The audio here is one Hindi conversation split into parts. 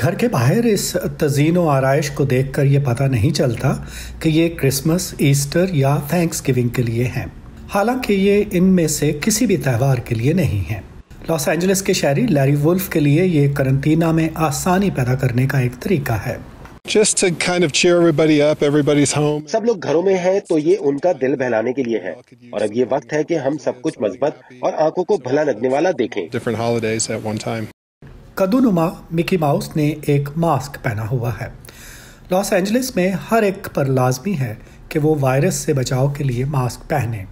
घर के बाहर इस तज़ीन व आराइश को देखकर ये पता नहीं चलता कि ये क्रिसमस, ईस्टर या थैंक्सगिविंग के लिए हैं। हालांकि ये इनमें से किसी भी त्यौहार के लिए नहीं है। लॉस एंजलिस के शहरी लैरी वुल्फ के लिए ये करंटीना में आसानी पैदा करने का एक तरीका है। Just to kind of cheer everybody up, everybody's home. सब लोग घरों में हैं तो ये उनका दिल बहलाने के लिए है और अब ये वक्त है कि हम सब कुछ मस्बत और आंखों को भला लगने वाला देखें। Different holidays at one time. कद्दूनुमा मिकी माउस ने एक मास्क पहना हुआ है। लॉस एंजलिस में हर एक पर लाजमी है कि वो वायरस से बचाव के लिए मास्क पहने।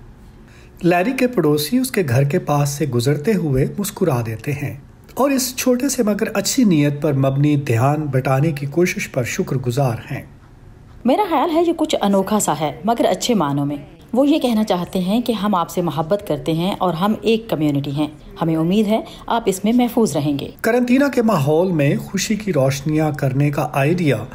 लैरी के पड़ोसी उसके घर के पास से गुजरते हुए मुस्कुरा देते हैं और इस छोटे से मगर अच्छी नीयत पर मबनी ध्यान बटाने की कोशिश पर शुक्रगुजार हैं। मेरा ख्याल है ये कुछ अनोखा सा है, मगर अच्छे मानों में। वो ये कहना चाहते हैं कि हम आपसे मोहब्बत करते हैं और हम एक कम्युनिटी हैं। हमें उम्मीद है आप इसमें महफूज रहेंगे। करंटीना के माहौल में खुशी की रोशनियां करने का आइडिया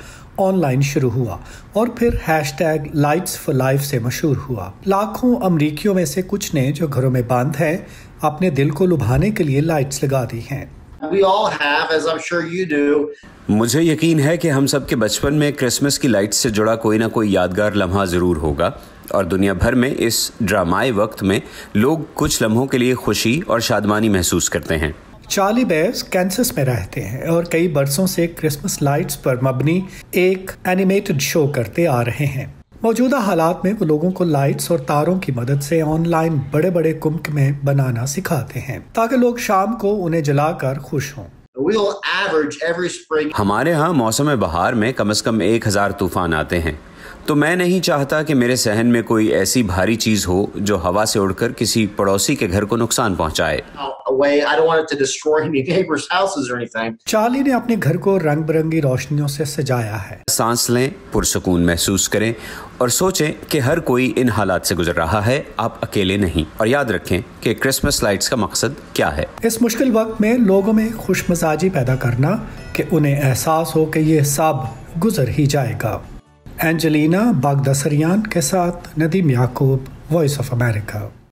ऑनलाइन शुरू हुआ और फिर हैशटैग लाइट्स फॉर लाइफ से मशहूर हुआ। लाखों अमरीकियों में से कुछ ने जो घरों में बंद हैं अपने दिल को लुभाने के लिए लाइट्स लगा दी हैं। We all have, as I'm sure you do. मुझे यकीन है कि हम सब के बचपन में क्रिसमस की लाइट्स से जुड़ा कोई ना कोई यादगार लम्हा ज़रूर होगा और दुनिया भर में इस ड्रामाई वक्त में लोग कुछ लम्हों के लिए खुशी और शादमानी महसूस करते हैं। चार्ली बेयर्स कैंसस में रहते हैं और कई बरसों से क्रिसमस लाइट्स पर मबनी एक एनिमेटेड शो करते आ रहे हैं। मौजूदा हालात में वो लोगों को लाइट्स और तारों की मदद से ऑनलाइन बड़े बड़े कुंभ में बनाना सिखाते हैं ताकि लोग शाम को उन्हें जलाकर खुश हों। हमारे यहाँ मौसम बहार में कम से कम 1000 तूफान आते हैं, तो मैं नहीं चाहता कि मेरे सहन में कोई ऐसी भारी चीज हो जो हवा से उड़कर किसी पड़ोसी के घर को नुकसान पहुंचाए। चार्ली ने अपने घर को रंग बिरंगी रोशनियों से सजाया है। सांस लें, पुरसुकून महसूस करें और सोचें कि हर कोई इन हालात से गुजर रहा है, आप अकेले नहीं। और याद रखें कि क्रिसमस लाइट्स का मकसद क्या है। इस मुश्किल वक्त में लोगों में खुशमिजाजी पैदा करना कि उन्हें एहसास हो कि ये सब गुजर ही जाएगा। एंजेलिना बागदसरियान के साथ नदीम याकूब, वॉइस ऑफ अमेरिका।